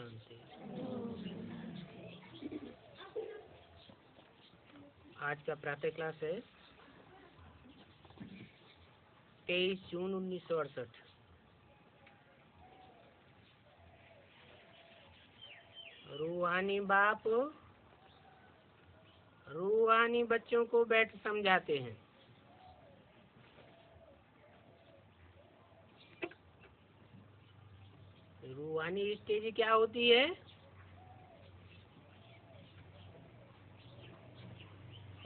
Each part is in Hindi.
शांति। आज का प्रातः क्लास है 23 जून 1968। रूहानी बाप रूहानी बच्चों को बैठ समझाते हैं। रूहानी स्टेज क्या होती है?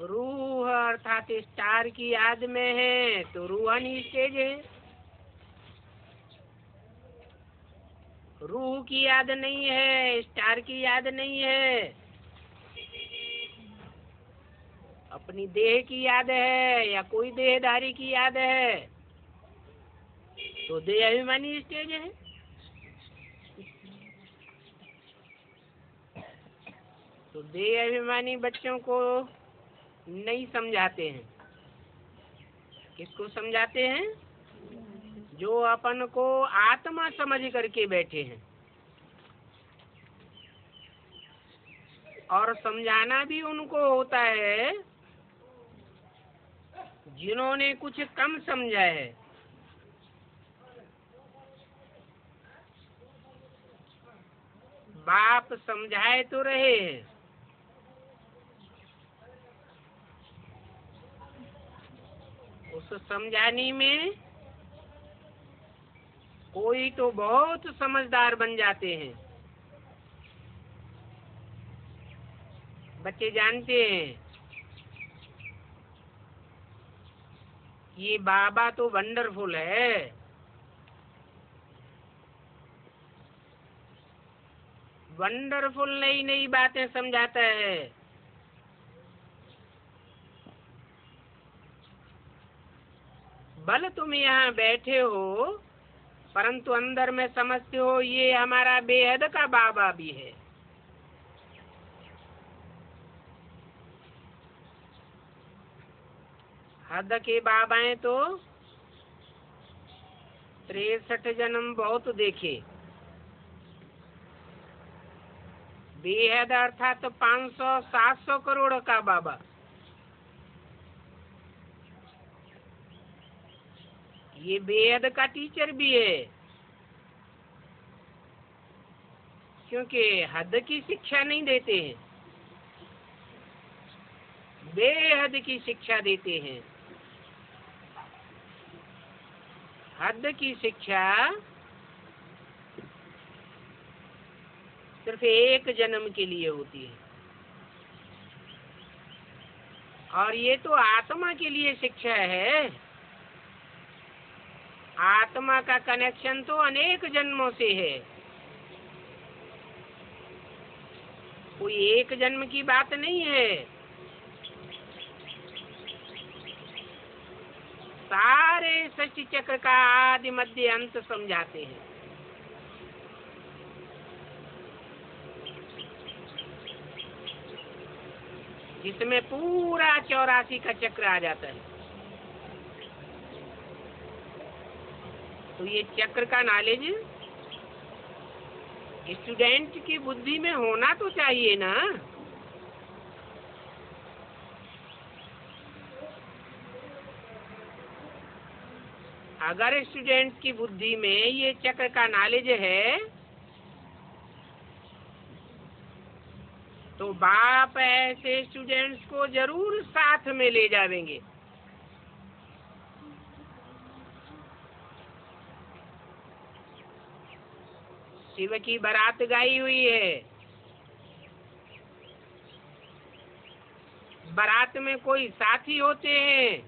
रूह अर्थात स्टार की याद में है तो रूहानी स्टेज है। रूह की याद नहीं है, स्टार की याद नहीं है, अपनी देह की याद है या कोई देहधारी की याद है तो देह अभिमानी स्टेज है। तो देह अभिमानी बच्चों को नहीं समझाते हैं। किसको समझाते हैं? जो अपन को आत्मा समझ करके बैठे हैं। और समझाना भी उनको होता है जिन्होंने कुछ कम समझा है। बाप समझाए तो रहे हैं, उस समझाने में कोई तो बहुत समझदार बन जाते हैं। बच्चे जानते हैं ये बाबा तो वंडरफुल है, वंडरफुल नई नई बातें समझाता है। भले तुम यहाँ बैठे हो परंतु अंदर में समझते हो ये हमारा बेहद का बाबा भी है। हद के बाबाएं तो 63 जन्म बहुत देखे। बेहद अर्थात 500-700 करोड़ का बाबा। ये बेहद का टीचर भी है क्योंकि हद की शिक्षा नहीं देते हैं, बेहद की शिक्षा देते हैं। हद की शिक्षा सिर्फ एक जन्म के लिए होती है और ये तो आत्मा के लिए शिक्षा है। आत्मा का कनेक्शन तो अनेक जन्मों से है, कोई एक जन्म की बात नहीं है। सारे सृष्टि चक्र का आदि मध्य अंत समझाते हैं। जिसमें पूरा 84 का चक्र आ जाता है। तो ये चक्र का नॉलेज स्टूडेंट की बुद्धि में होना तो चाहिए ना। अगर स्टूडेंट की बुद्धि में ये चक्र का नॉलेज है तो बाप ऐसे स्टूडेंट्स को जरूर साथ में ले जाएंगे। शिव की बारात गाई हुई है। बारात में कोई साथी होते हैं,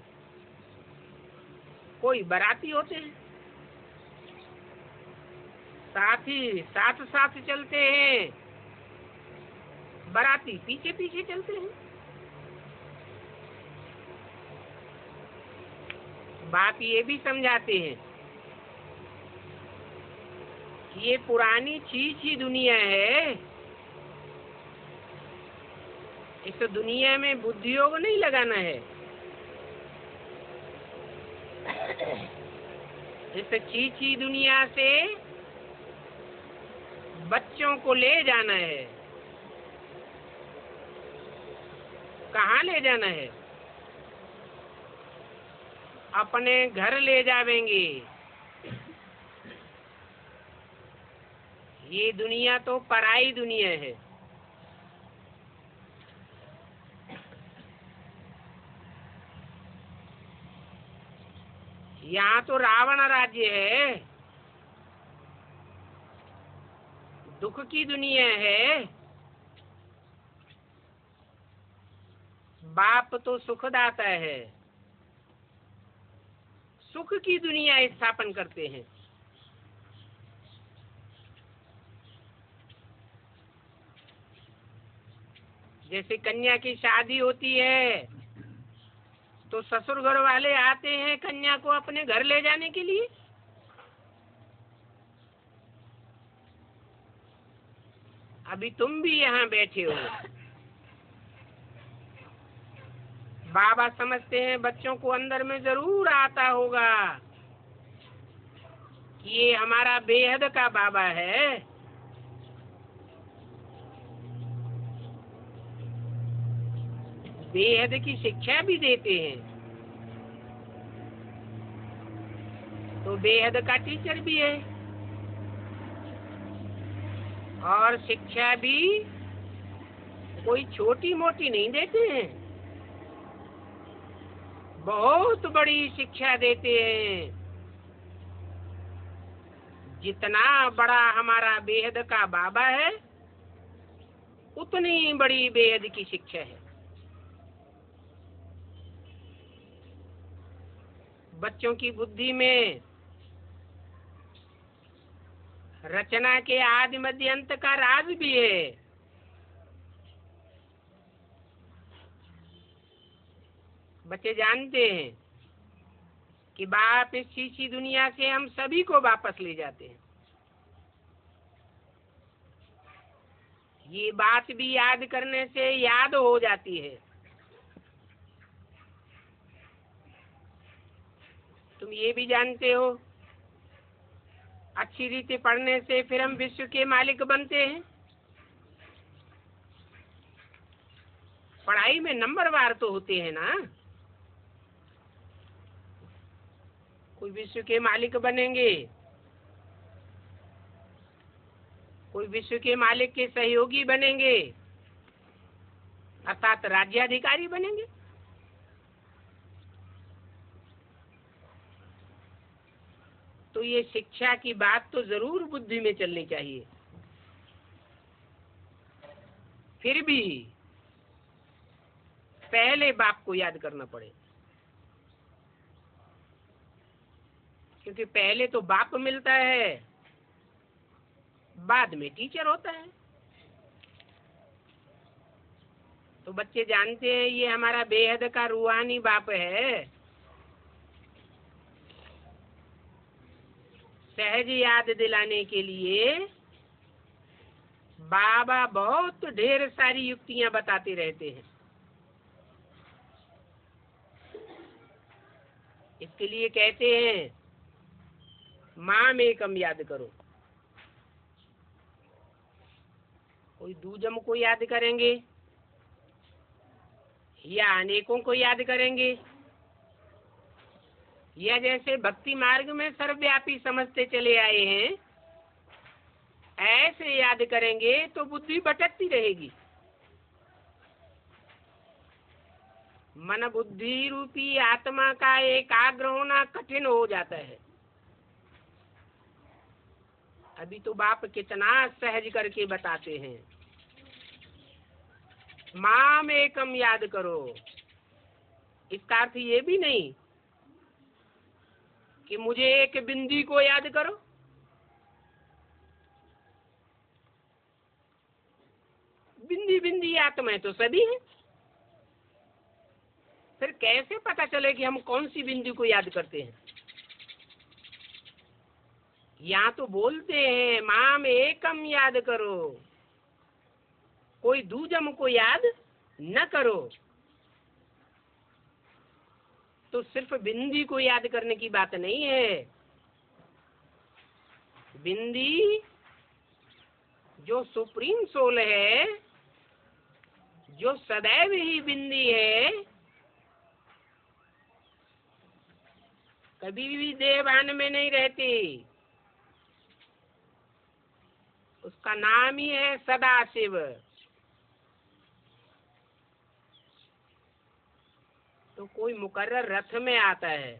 कोई बाराती होते हैं। साथी साथ साथ चलते हैं, बाराती पीछे पीछे चलते हैं। बाप ये भी समझाते हैं कि ये पुरानी चीज ही दुनिया है। इस दुनिया में बुद्धि योग नहीं लगाना है। इस चीची दुनिया से बच्चों को ले जाना है। कहाँ ले जाना है? अपने घर ले जावेंगे। ये दुनिया तो पराई दुनिया है। यहाँ तो रावण राज्य है, दुख की दुनिया है। बाप तो सुखदाता है, सुख की दुनिया स्थापन करते हैं। जैसे कन्या की शादी होती है तो ससुर घर वाले आते हैं कन्या को अपने घर ले जाने के लिए। अभी तुम भी यहाँ बैठे हो। बाबा समझते हैं बच्चों को अंदर में जरूर आता होगा कि ये हमारा बेहद का बाबा है। बेहद की शिक्षा भी देते हैं, तो बेहद का टीचर भी है। और शिक्षा भी कोई छोटी मोटी नहीं देते हैं, बहुत बड़ी शिक्षा देते हैं। जितना बड़ा हमारा बेहद का बाबा है उतनी बड़ी बेहद की शिक्षा है। बच्चों की बुद्धि में रचना के आदि मध्य अंत का राज भी है। बच्चे जानते हैं कि बाप इस शीशी दुनिया से हम सभी को वापस ले जाते हैं। ये बात भी याद करने से याद हो जाती है। तुम ये भी जानते हो अच्छी रीति पढ़ने से फिर हम विश्व के मालिक बनते हैं। पढ़ाई में नंबरवार तो होते हैं ना। कोई विश्व के मालिक बनेंगे, कोई विश्व के मालिक के सहयोगी बनेंगे, अर्थात राज्याधिकारी बनेंगे। तो ये शिक्षा की बात तो जरूर बुद्धि में चलनी चाहिए। फिर भी पहले बाप को याद करना पड़े, क्योंकि पहले तो बाप मिलता है, बाद में टीचर होता है। तो बच्चे जानते हैं ये हमारा बेहद का रूहानी बाप है। सहज याद दिलाने के लिए बाबा बहुत ढेर सारी युक्तियां बताते रहते हैं। इसके लिए कहते हैं माम एकम याद करो। कोई दूजम को याद करेंगे या अनेकों को याद करेंगे, या जैसे भक्ति मार्ग में सर्वव्यापी समझते चले आए हैं ऐसे याद करेंगे तो बुद्धि भटकती रहेगी। मन बुद्धि रूपी आत्मा का एकाग्र होना कठिन हो जाता है। अभी तो बाप कितना सहज करके बताते हैं, माम एकम याद करो। इसका अर्थ ये भी नहीं कि मुझे एक बिंदी को याद करो। बिंदी बिंदी आत्मा तो सभी है। फिर कैसे पता चले कि हम कौन सी बिंदी को याद करते हैं? यहाँ तो बोलते हैं माम एकम याद करो, कोई दूजम को याद न करो। तो सिर्फ बिंदी को याद करने की बात नहीं है। बिंदी जो सुप्रीम सोल है, जो सदैव ही बिंदी है, कभी भी देहभान में नहीं रहती, उसका नाम ही है सदाशिव। तो कोई मुकर्रर रथ में आता है,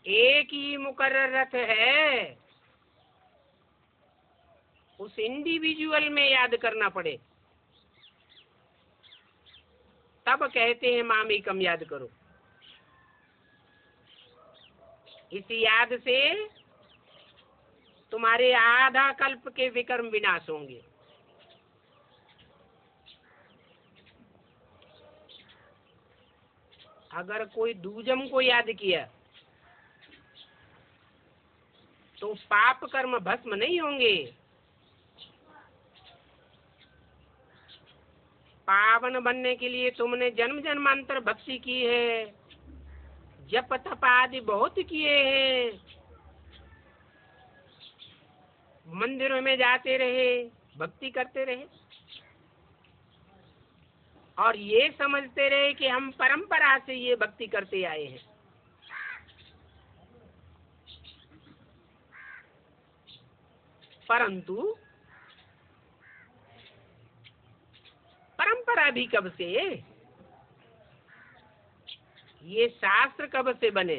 एक ही मुकर्रर रथ है, उस इंडिविजुअल में याद करना पड़े, तब कहते हैं मामेकम याद करो। इस याद से तुम्हारे आधा कल्प के विकर्म विनाश होंगे। अगर कोई दूजम को याद किया तो पाप कर्म भस्म नहीं होंगे, पावन बनने के लिए तुमने जन्म जन्मांतर भक्ति की है, जप तप आदि बहुत किए हैं, मंदिरों में जाते रहे, भक्ति करते रहे, और ये समझते रहे कि हम परंपरा से ये भक्ति करते आए हैं। परंतु परंपरा भी कब से, ये शास्त्र कब से बने?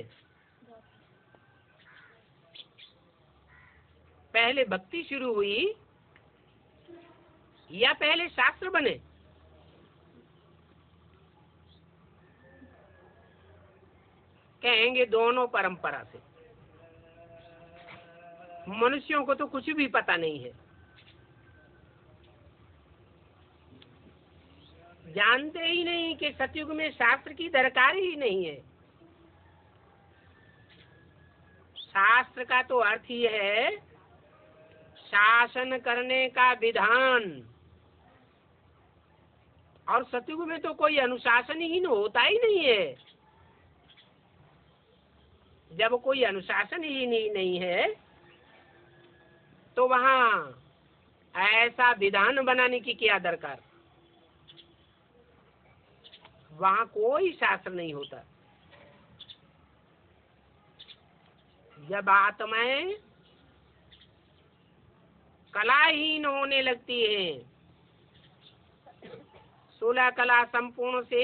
पहले भक्ति शुरू हुई या पहले शास्त्र बने? कहेंगे दोनों परंपरा से। मनुष्यों को तो कुछ भी पता नहीं है, जानते ही नहीं कि सतयुग में शास्त्र की दरकार ही नहीं है। शास्त्र का तो अर्थ ही है शासन करने का विधान, और सतयुग में तो कोई अनुशासनहीन होता ही नहीं है। जब कोई अनुशासन ही नहीं है तो वहाँ ऐसा विधान बनाने की क्या दरकार? वहाँ कोई शास्त्र नहीं होता। जब आत्माएं कलाहीन होने लगती हैं, 16 कला संपूर्ण से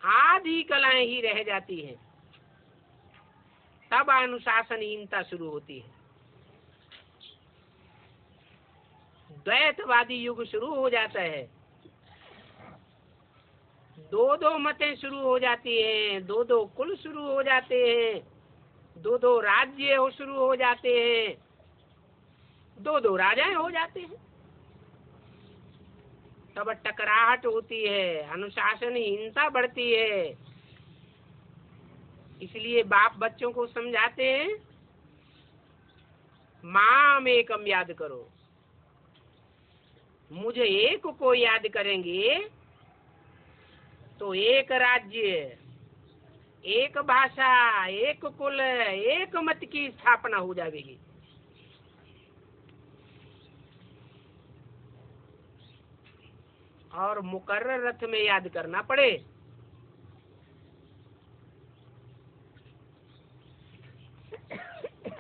आधी कलाएं ही रह जाती हैं, तब अनुशासनहीनता शुरू होती है। द्वैतवादी युग शुरू हो जाता है, दो मतें शुरू हो जाती हैं, दो कुल शुरू हो जाते हैं, दो राज्य शुरू हो जाते हैं, दो राजाएं हो जाते हैं। तब टकराहट होती है, अनुशासनहीनता बढ़ती है। इसलिए बाप बच्चों को समझाते हैं माम एकम याद करो। मुझे एक को याद करेंगे तो एक राज्य, एक भाषा, एक कुल, एक मत की स्थापना हो जाएगी। और मुकर्रर रथ में याद करना पड़े,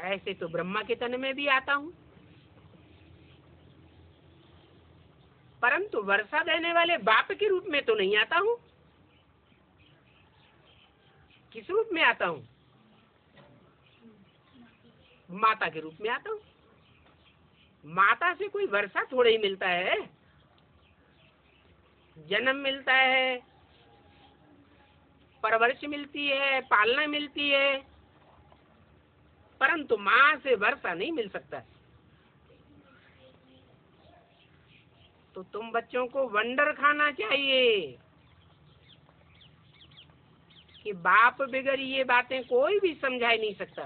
ऐसे तो ब्रह्मा के तन में भी आता हूँ, परंतु वर्षा देने वाले बाप के रूप में तो नहीं आता हूँ। किस रूप में आता हूँ? माता के रूप में आता हूँ। माता से कोई वर्षा थोड़ा ही मिलता है, जन्म मिलता है, परवरिश मिलती है, पालना मिलती है, परंतु माँ से वर्षा नहीं मिल सकता। तो तुम बच्चों को वंडर खाना चाहिए कि बाप बगैर ये बातें कोई भी समझा नहीं सकता।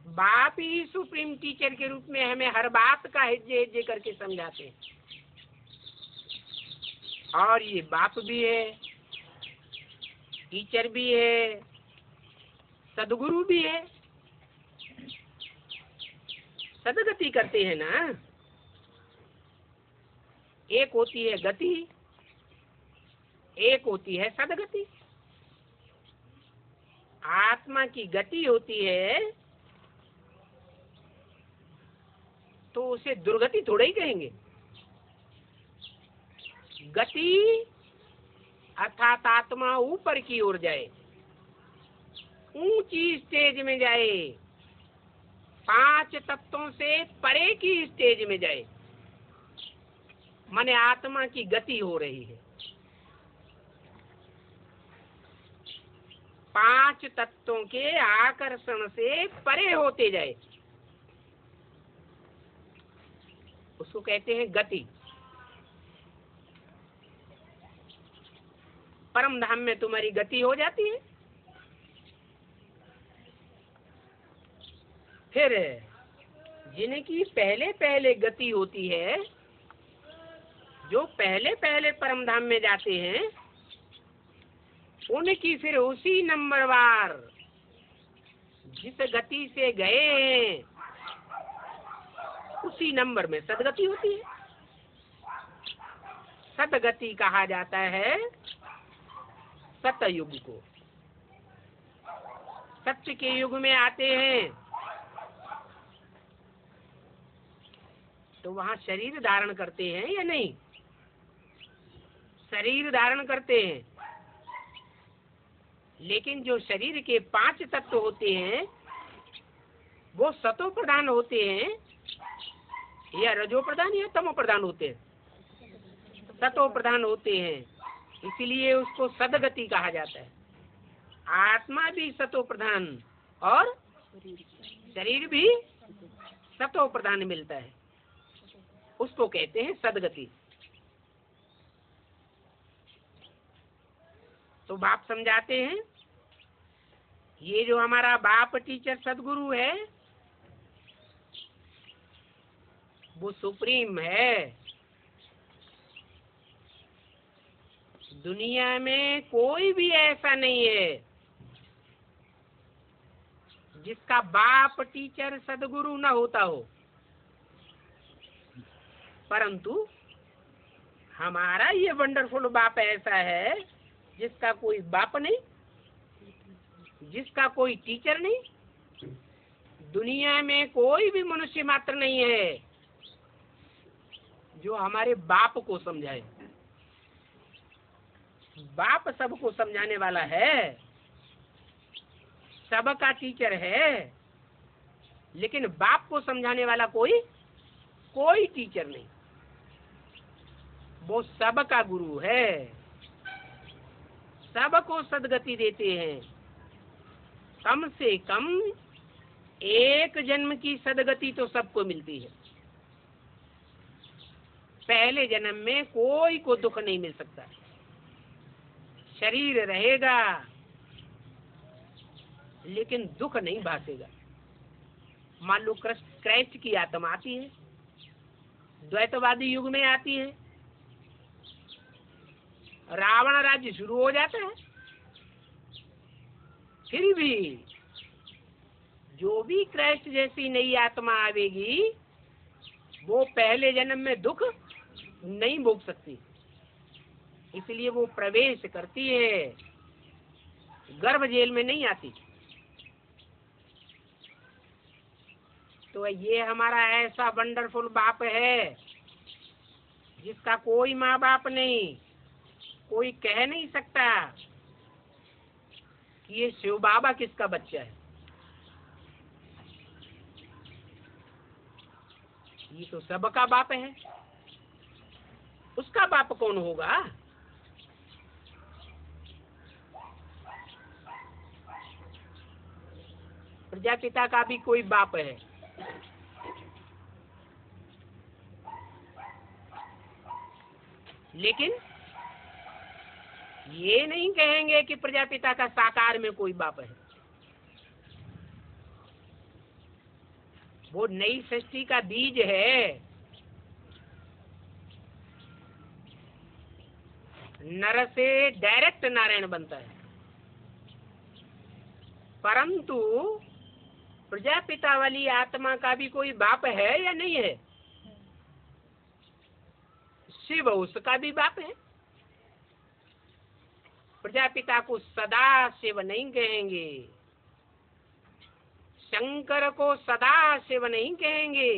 बाप ही सुप्रीम टीचर के रूप में हमें हर बात का हिज्जे हिज्जे करके समझाते हैं। और ये बाप भी है, टीचर भी है, सदगुरु भी है, सदगति करते हैं ना। एक होती है गति, एक होती है सदगति। आत्मा की गति होती है तो उसे दुर्गति थोड़ा ही कहेंगे। गति अर्थात आत्मा ऊपर की ओर जाए, ऊंची स्टेज में जाए, 5 तत्वों से परे की स्टेज में जाए, माने आत्मा की गति हो रही है। 5 तत्वों के आकर्षण से परे होते जाए, उसको कहते हैं गति। परम धाम में तुम्हारी गति हो जाती है। फिर जिनकी पहले पहले गति होती है, जो पहले पहले परम धाम में जाते हैं, उनकी फिर उसी नंबरवार जिस गति से गए हैं उसी नंबर में सदगति होती है। सदगति कहा जाता है सतयुग को। सत्य के युग में आते हैं तो वहां शरीर धारण करते हैं या नहीं? शरीर धारण करते हैं, लेकिन जो शरीर के 5 तत्व होते हैं वो सतो प्रधान होते हैं या रजो प्रधान या तमो प्रधान होते हैं? सतो प्रधान होते हैं, इसीलिए उसको सदगति कहा जाता है। आत्मा भी सतो प्रधान और शरीर भी सतो प्रधान मिलता है, उसको कहते हैं सदगति। तो बाप समझाते हैं, ये जो हमारा बाप टीचर सदगुरु है वो सुप्रीम है। दुनिया में कोई भी ऐसा नहीं है जिसका बाप टीचर सदगुरु न होता हो, परंतु हमारा ये वंडरफुल बाप ऐसा है जिसका कोई बाप नहीं, जिसका कोई टीचर नहीं। दुनिया में कोई भी मनुष्य मात्र नहीं है जो हमारे बाप को समझाए। बाप सबको समझाने वाला है, सबका टीचर है, लेकिन बाप को समझाने वाला कोई टीचर नहीं। वो सबका गुरु है, सबको सदगति देते हैं। कम से कम एक जन्म की सदगति तो सबको मिलती है। पहले जन्म में कोई को दुख नहीं मिल सकता। शरीर रहेगा लेकिन दुख नहीं भासेगा। मान लो क्राइस्ट की आत्मा आती है, द्वैतवादी युग में आती है, रावण राज्य शुरू हो जाता है, फिर भी जो भी क्राइस्ट जैसी नई आत्मा आवेगी वो पहले जन्म में दुख नहीं भोग सकती, इसलिए वो प्रवेश करती है, गर्भ जेल में नहीं आती। तो ये हमारा ऐसा वंडरफुल बाप है जिसका कोई माँ बाप नहीं, कोई कह नहीं सकता कि ये शिव बाबा किसका बच्चा है। ये तो सबका बाप है, उसका बाप कौन होगा? प्रजापिता का भी कोई बाप है, लेकिन ये नहीं कहेंगे कि प्रजापिता का साकार में कोई बाप है। वो नई सृष्टि का बीज है। नर से डायरेक्ट नारायण बनता है, परंतु प्रजापिता वाली आत्मा का भी कोई बाप है या नहीं है? शिव उसका भी बाप है। प्रजापिता को सदा शिव नहीं कहेंगे, शंकर को सदा शिव नहीं कहेंगे,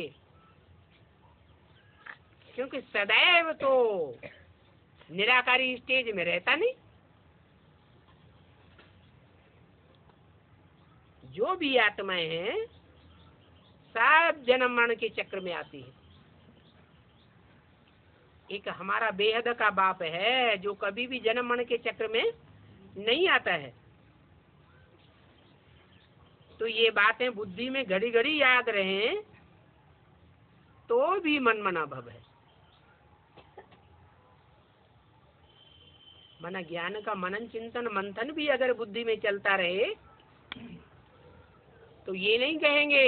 क्योंकि सदैव तो निराकारी स्टेज में रहता नहीं। जो भी आत्माएं हैं सब जन्म मरण के चक्र में आती है। एक हमारा बेहद का बाप है जो कभी भी जन्म मरण के चक्र में नहीं आता है। तो ये बातें बुद्धि में घड़ी घड़ी याद रहे तो भी मन मना भव है। मना ज्ञान का मनन चिंतन मंथन भी अगर बुद्धि में चलता रहे तो ये नहीं कहेंगे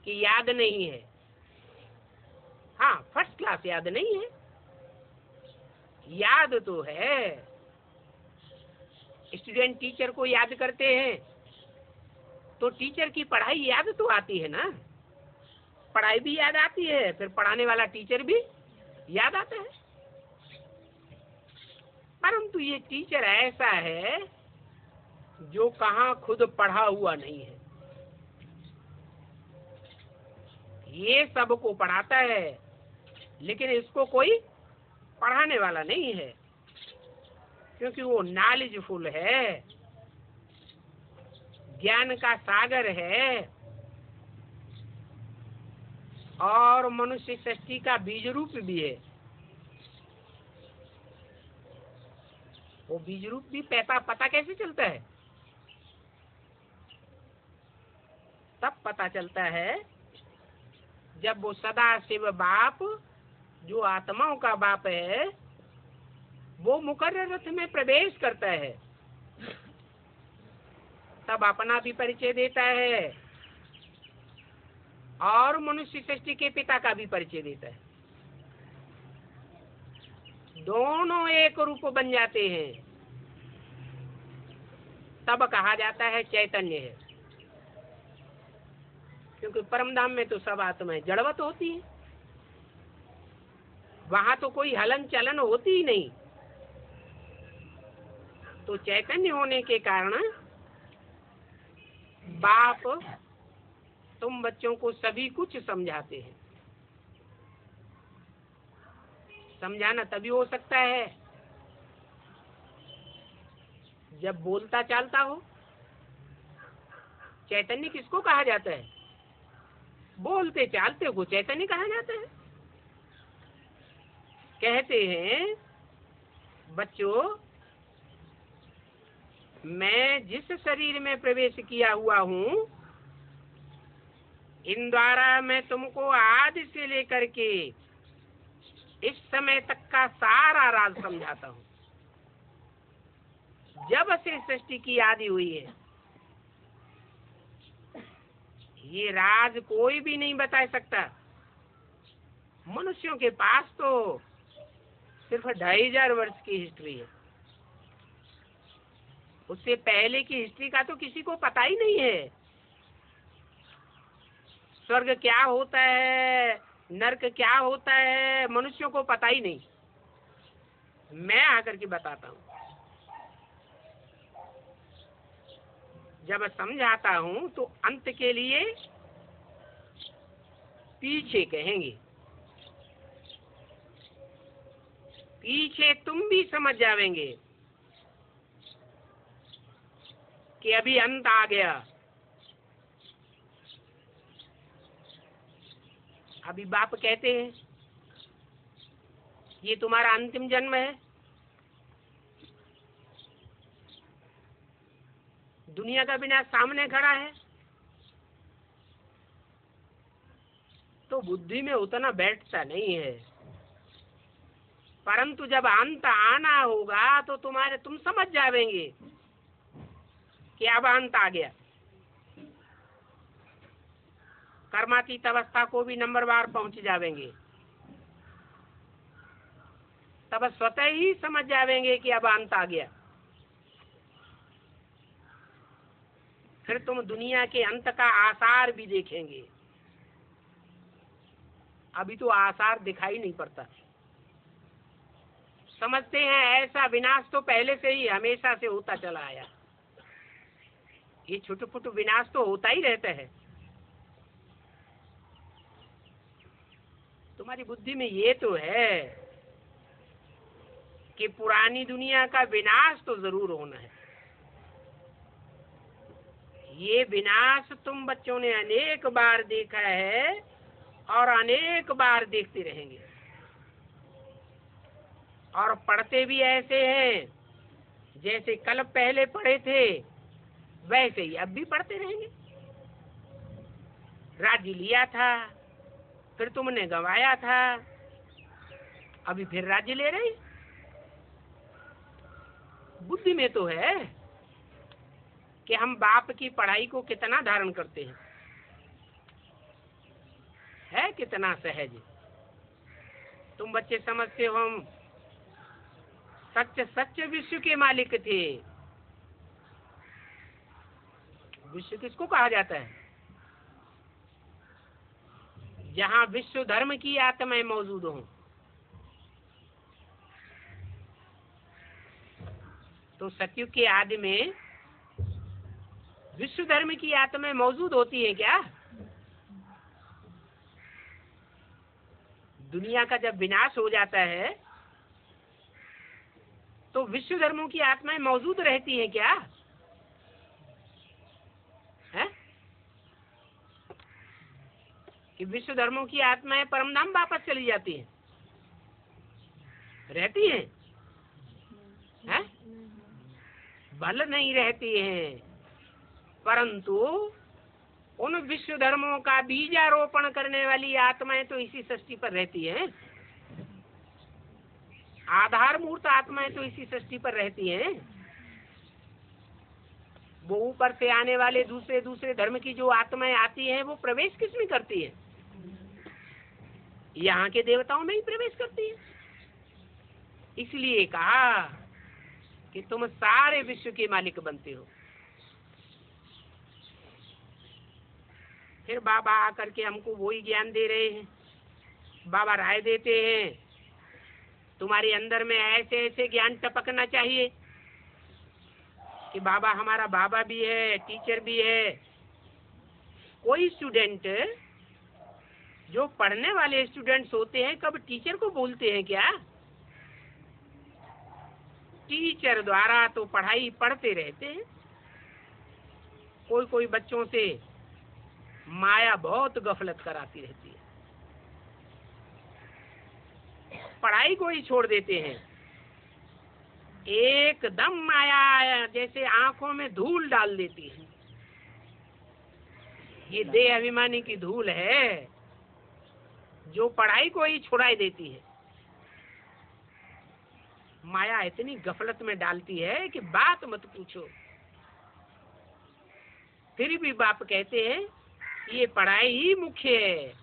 कि याद नहीं है। हाँ, फर्स्ट क्लास याद नहीं है, याद तो है। स्टूडेंट टीचर को याद करते हैं तो टीचर की पढ़ाई याद तो आती है ना, पढ़ाई भी याद आती है, फिर पढ़ाने वाला टीचर भी याद आता है। परंतु ये टीचर ऐसा है जो कहाँ खुद पढ़ा हुआ नहीं है। ये सबको पढ़ाता है लेकिन इसको कोई पढ़ाने वाला नहीं है, क्योंकि वो नॉलेजफुल है, ज्ञान का सागर है और मनुष्य सृष्टि का बीज रूप भी है। वो बीज रूप भी पता कैसे चलता है? तब पता चलता है जब वो सदा शिव बाप जो आत्माओं का बाप है वो मुकर्रर रथ में प्रवेश करता है, तब अपना भी परिचय देता है और मनुष्य सृष्टि के पिता का भी परिचय देता है। दोनों एक रूप बन जाते हैं, तब कहा जाता है चैतन्य है। क्योंकि परमधाम में तो सब आत्माएं जड़वत होती है, वहां तो कोई हलन चलन होती ही नहीं। तो चैतन्य होने के कारण बाप तुम बच्चों को सभी कुछ समझाते हैं। समझाना तभी हो सकता है जब बोलता चालता हो। चैतन्य किसको कहा जाता है? बोलते चालते को चैतन्य कहा जाता है। कहते हैं बच्चों, मैं जिस शरीर में प्रवेश किया हुआ हूँ इन द्वारा मैं तुमको आदि से लेकर के इस समय तक का सारा राज समझाता हूँ। जब से सृष्टि की आदि हुई है ये राज कोई भी नहीं बता सकता। मनुष्यों के पास तो सिर्फ 2500 वर्ष की हिस्ट्री है, उससे पहले की हिस्ट्री का तो किसी को पता ही नहीं है। स्वर्ग क्या होता है, नरक क्या होता है, मनुष्यों को पता ही नहीं। मैं आकर के बताता हूँ। जब समझाता हूँ तो अंत के लिए पीछे कहेंगे, पीछे तुम भी समझ जावेंगे कि अभी अंत आ गया। अभी बाप कहते हैं ये तुम्हारा अंतिम जन्म है, दुनिया का विनाश सामने खड़ा है। तो बुद्धि में उतना बैठता नहीं है, परंतु जब अंत आना होगा तो तुम समझ जावेंगे कि अब अंत आ गया। कर्मातीत अवस्था को भी नंबरवार पहुंच जावेंगे, तब स्वतः ही समझ जावेंगे कि अब अंत आ गया। फिर तुम दुनिया के अंत का आसार भी देखेंगे। अभी तो आसार दिखाई नहीं पड़ता। समझते हैं ऐसा विनाश तो पहले से ही हमेशा से होता चला आया। ये छोटे छोटे विनाश तो होता ही रहता है। तुम्हारी बुद्धि में ये तो है कि पुरानी दुनिया का विनाश तो जरूर होना है। ये विनाश तुम बच्चों ने अनेक बार देखा है और अनेक बार देखते रहेंगे, और पढ़ते भी ऐसे हैं जैसे कल पहले पढ़े थे वैसे ही अब भी पढ़ते रहेंगे। राज्य लिया था, फिर तुमने गंवाया था, अभी फिर राज्य ले रहे। बुद्धि में तो है कि हम बाप की पढ़ाई को कितना धारण करते हैं, है कितना सहज। तुम बच्चे समझते हो हम सच सच विश्व के मालिक थे। विश्व किसको कहा जाता है? जहाँ विश्व धर्म की आत्माएं मौजूद हों। तो सतयुग के आदि में विश्व धर्म की आत्माएं मौजूद होती है क्या? दुनिया का जब विनाश हो जाता है तो विश्व धर्मों की आत्माएं मौजूद रहती हैं क्या? है कि विश्व धर्मों की आत्माएं परमधाम वापस चली जाती हैं? रहती हैं? है? भले नहीं रहती हैं, परंतु उन विश्व धर्मों का बीजारोपण करने वाली आत्माएं तो इसी सृष्टि पर रहती हैं। आधारभूत आत्माएं तो इसी सृष्टि पर रहती हैं। वो ऊपर से आने वाले दूसरे दूसरे धर्म की जो आत्माएं आती हैं वो प्रवेश किसमें करती हैं? यहाँ के देवताओं में ही प्रवेश करती है। इसलिए कहा कि तुम सारे विश्व के मालिक बनते हो। फिर बाबा आकर के हमको वही ज्ञान दे रहे हैं। बाबा राय देते हैं तुम्हारे अंदर में ऐसे ऐसे ज्ञान टपकना चाहिए कि बाबा हमारा बाबा भी है, टीचर भी है। कोई स्टूडेंट जो पढ़ने वाले स्टूडेंट्स होते हैं कब टीचर को बोलते हैं क्या? टीचर द्वारा तो पढ़ाई पढ़ते रहते हैं। कोई कोई बच्चों से माया बहुत गफलत कराती रहती है, पढ़ाई को ही छोड़ देते हैं। एकदम माया जैसे आंखों में धूल डाल देती है। ये देह अभिमानी की धूल है जो पढ़ाई को ही छुड़ाई देती है। माया इतनी गफलत में डालती है कि बात मत पूछो। फिर भी बाप कहते हैं ये पढ़ाई ही मुख्य है,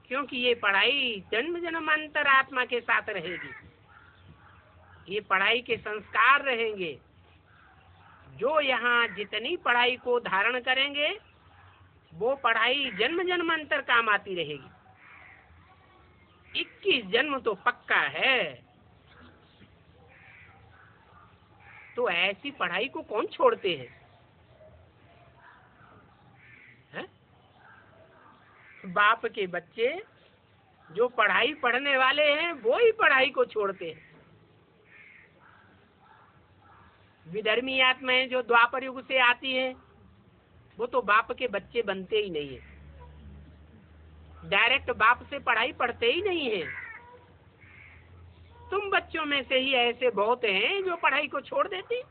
क्योंकि ये पढ़ाई जन्म जन्मांतर आत्मा के साथ रहेगी। ये पढ़ाई के संस्कार रहेंगे। जो यहाँ जितनी पढ़ाई को धारण करेंगे वो पढ़ाई जन्म जन्मांतर काम आती रहेगी। 21 जन्म तो पक्का है। तो ऐसी पढ़ाई को कौन छोड़ते हैं? बाप के बच्चे जो पढ़ाई पढ़ने वाले हैं वो ही पढ़ाई को छोड़ते हैं। विधर्मी आत्माएं जो द्वापर युग से आती हैं वो तो बाप के बच्चे बनते ही नहीं है, डायरेक्ट बाप से पढ़ाई पढ़ते ही नहीं है। तुम बच्चों में से ही ऐसे बहुत हैं जो पढ़ाई को छोड़ देते।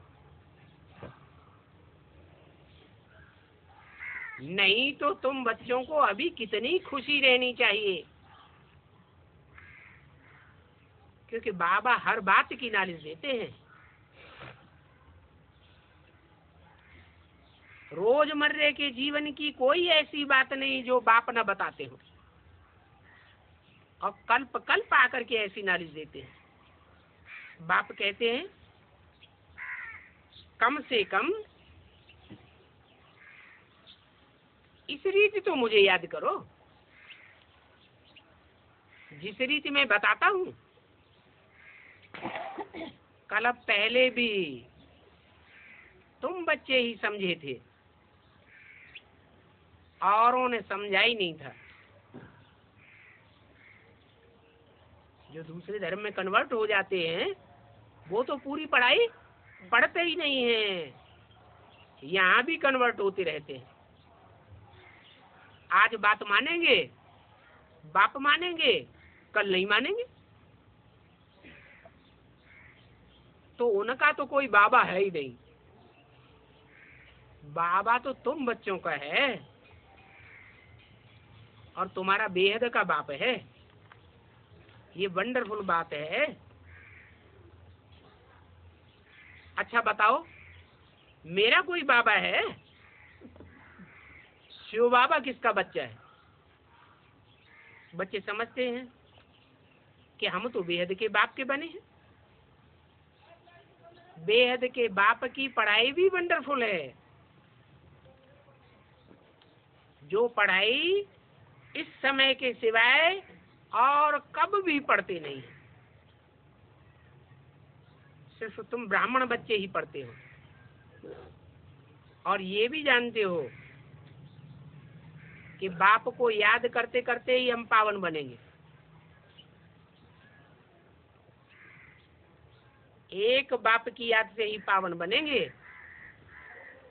नहीं तो तुम बच्चों को अभी कितनी खुशी रहनी चाहिए, क्योंकि बाबा हर बात की नॉलेज देते हैं। रोजमर्रे के जीवन की कोई ऐसी बात नहीं जो बाप न बताते हो, और कल्प कल्प आकर के ऐसी नॉलेज देते हैं। बाप कहते हैं कम से कम इस रीति तो मुझे याद करो, जिस रीति मैं बताता हूँ। कल पहले भी तुम बच्चे ही समझे थे, औरों ने समझा ही नहीं था। जो दूसरे धर्म में कन्वर्ट हो जाते हैं वो तो पूरी पढ़ाई पढ़ते ही नहीं है, यहाँ भी कन्वर्ट होते रहते हैं। आज बात मानेंगे, बाप मानेंगे, कल नहीं मानेंगे। तो उनका तो कोई बाबा है ही नहीं। बाबा तो तुम बच्चों का है और तुम्हारा बेहद का बाप है। ये वंडरफुल बात है। अच्छा बताओ, मेरा कोई बाबा है? शिव बाबा किसका बच्चा है? बच्चे समझते हैं कि हम तो बेहद के बाप के बने हैं। बेहद के बाप की पढ़ाई भी वंडरफुल है। जो पढ़ाई इस समय के सिवाय और कब भी पढ़ते नहीं, सिर्फ तुम ब्राह्मण बच्चे ही पढ़ते हो। और ये भी जानते हो कि बाप को याद करते करते ही हम पावन बनेंगे। एक बाप की याद से ही पावन बनेंगे।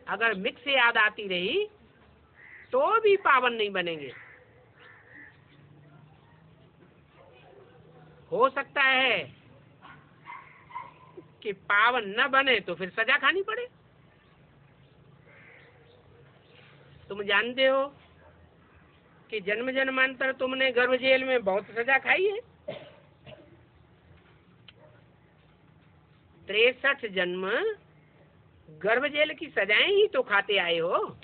अगर मिक्स याद आती रही तो भी पावन नहीं बनेंगे। हो सकता है कि पावन न बने तो फिर सजा खानी पड़े। तुम जानते हो कि जन्म जन्मांतर तुमने गर्भ जेल में बहुत सजा खाई है। 63 जन्म गर्भ जेल की सजाएं ही तो खाते आए हो।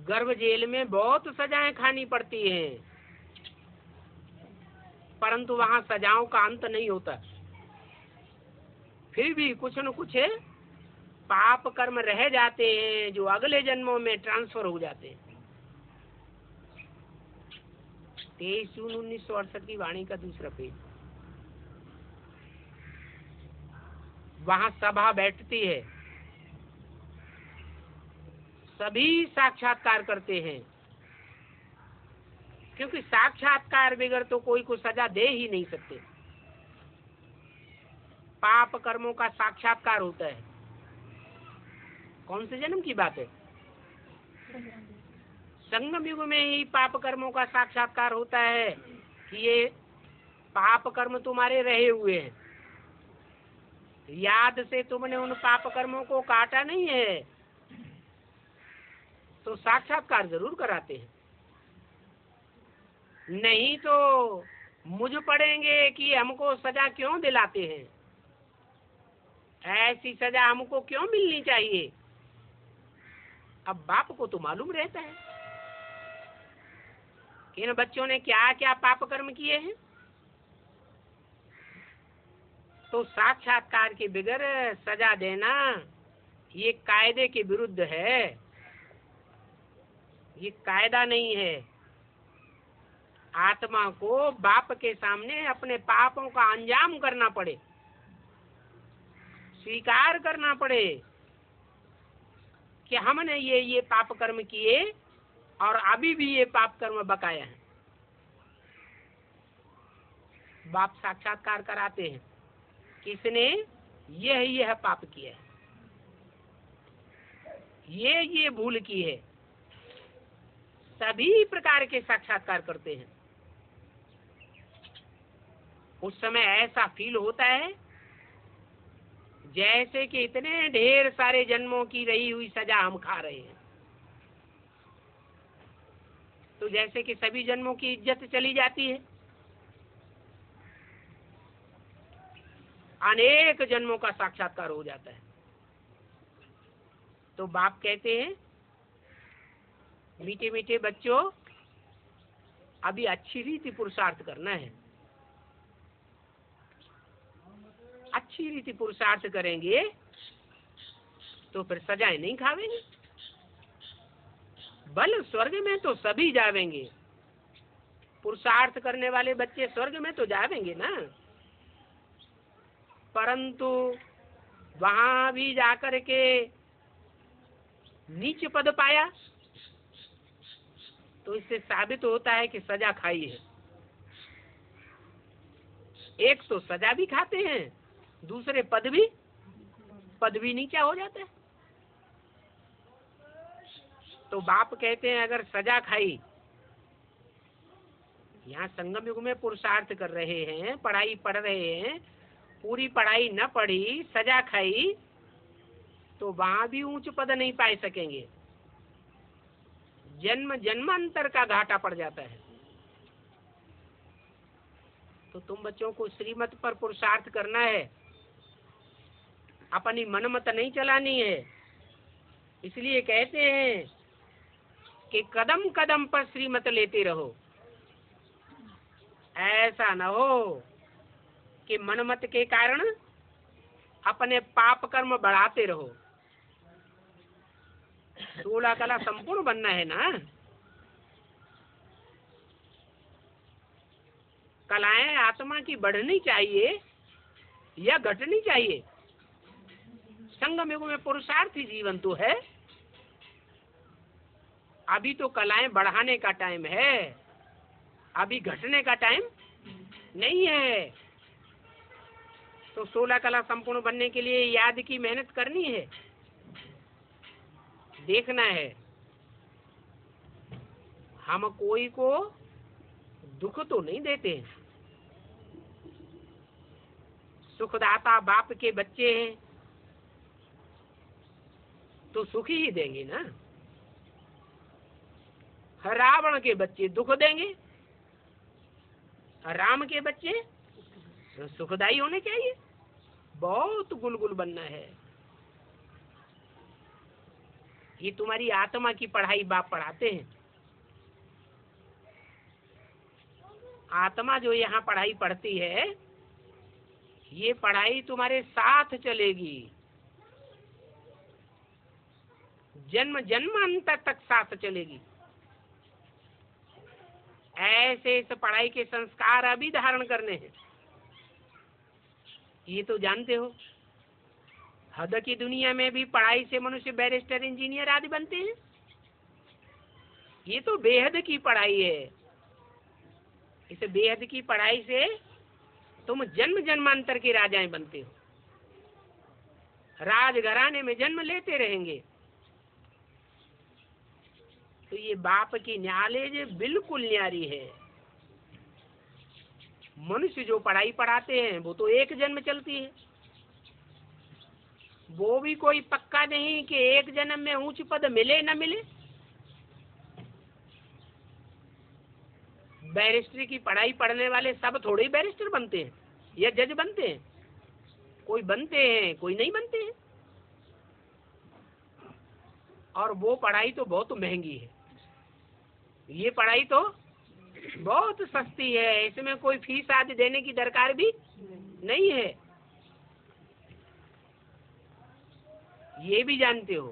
गर्भ जेल में बहुत सजाएं खानी पड़ती हैं, परंतु वहां सजाओं का अंत नहीं होता। फिर भी कुछ न कुछ पाप कर्म रह जाते हैं जो अगले जन्मों में ट्रांसफर हो जाते हैं। 23 जून 1968 की वाणी का दूसरा पेज। वहां सभा बैठती है, सभी साक्षात्कार करते हैं, क्योंकि साक्षात्कार बगैर तो कोई को सजा दे ही नहीं सकते। पाप कर्मों का साक्षात्कार होता है। कौन से जन्म की बात है? संगम युग में ही पाप कर्मों का साक्षात्कार होता है कि ये पाप कर्म तुम्हारे रहे हुए हैं। याद से तुमने उन पाप कर्मों को काटा नहीं है तो साक्षात्कार जरूर कराते हैं। नहीं तो मुझ पड़ेंगे कि हमको सजा क्यों दिलाते हैं, ऐसी सजा हमको क्यों मिलनी चाहिए। अब बाप को तो मालूम रहता है कि इन बच्चों ने क्या क्या पाप कर्म किए हैं। तो साक्षात्कार के बगैर सजा देना ये कायदे के विरुद्ध है, ये कायदा नहीं है। आत्मा को बाप के सामने अपने पापों का अंजाम करना पड़े, स्वीकार करना पड़े कि हमने ये पाप कर्म किए और अभी भी ये पाप कर्म बकाया है। बाप साक्षात्कार कराते हैं, किसने यह पाप किया है, ये भूल की है। सभी प्रकार के साक्षात्कार करते हैं। उस समय ऐसा फील होता है जैसे कि इतने ढेर सारे जन्मों की रही हुई सजा हम खा रहे हैं। तो जैसे कि सभी जन्मों की इज्जत चली जाती है। अनेक जन्मों का साक्षात्कार हो जाता है। तो बाप कहते हैं, मीठे मीठे बच्चों, अभी अच्छी रीति पुरुषार्थ करना है। अच्छी रीति पुरुषार्थ करेंगे तो फिर सजाएं नहीं खावेंगे। बल स्वर्ग में तो सभी जावेंगे, पुरुषार्थ करने वाले बच्चे स्वर्ग में तो जावेंगे ना, परंतु वहां भी जाकर के नीच पद पाया तो इससे साबित होता है कि सजा खाई है। एक तो सजा भी खाते हैं, दूसरे पद भी नीचा हो जाता है। तो बाप कहते हैं अगर सजा खाई, यहाँ संगम युग में पुरुषार्थ कर रहे हैं, पढ़ाई पढ़ रहे हैं, पूरी पढ़ाई न पढ़ी, सजा खाई, तो वहां भी ऊंच पद नहीं पा सकेंगे, जन्म जन्मांतर का घाटा पड़ जाता है। तो तुम बच्चों को श्रीमत पर पुरुषार्थ करना है, अपनी मनमत नहीं चलानी है। इसलिए कहते हैं कि कदम कदम पर श्रीमत लेते रहो। ऐसा न हो कि मनमत के कारण अपने पाप कर्म बढ़ाते रहो। 16 कला संपूर्ण बनना है ना। कलाएं आत्मा की बढ़नी चाहिए या घटनी चाहिए। संगम युग में पुरुषार्थी जीवन तो है। अभी तो कलाएं बढ़ाने का टाइम है, अभी घटने का टाइम नहीं है। तो 16 कला संपूर्ण बनने के लिए याद की मेहनत करनी है, देखना है। हम कोई को दुख तो नहीं देते, सुखदाता बाप के बच्चे हैं तो सुख ही देंगे ना। रावण के बच्चे दुख देंगे, राम के बच्चे तो सुखदायी होने चाहिए। बहुत गुलगुल बनना है। ये तुम्हारी आत्मा की पढ़ाई बाप पढ़ाते हैं। आत्मा जो यहाँ पढ़ाई पढ़ती है, ये पढ़ाई तुम्हारे साथ चलेगी, जन्म जन्मांतर तक साथ चलेगी। ऐसे इस पढ़ाई के संस्कार अभी धारण करने हैं। ये तो जानते हो, हद की दुनिया में भी पढ़ाई से मनुष्य बैरिस्टर, इंजीनियर आदि बनते हैं। ये तो बेहद की पढ़ाई है। इस बेहद की पढ़ाई से तुम जन्म जन्मांतर के राजाएं बनते हो, राजघराने में जन्म लेते रहेंगे। तो ये बाप की नॉलेज बिल्कुल न्यारी है। मनुष्य जो पढ़ाई पढ़ाते हैं वो तो एक जन्म चलती है, वो भी कोई पक्का नहीं कि एक जन्म में ऊंच पद मिले न मिले। बैरिस्ट्री की पढ़ाई पढ़ने वाले सब थोड़े ही बैरिस्टर बनते हैं या जज बनते हैं। कोई बनते हैं, कोई नहीं बनते हैं। और वो पढ़ाई तो बहुत महंगी है, ये पढ़ाई तो बहुत सस्ती है, इसमें कोई फीस आदि देने की दरकार भी नहीं है। ये भी जानते हो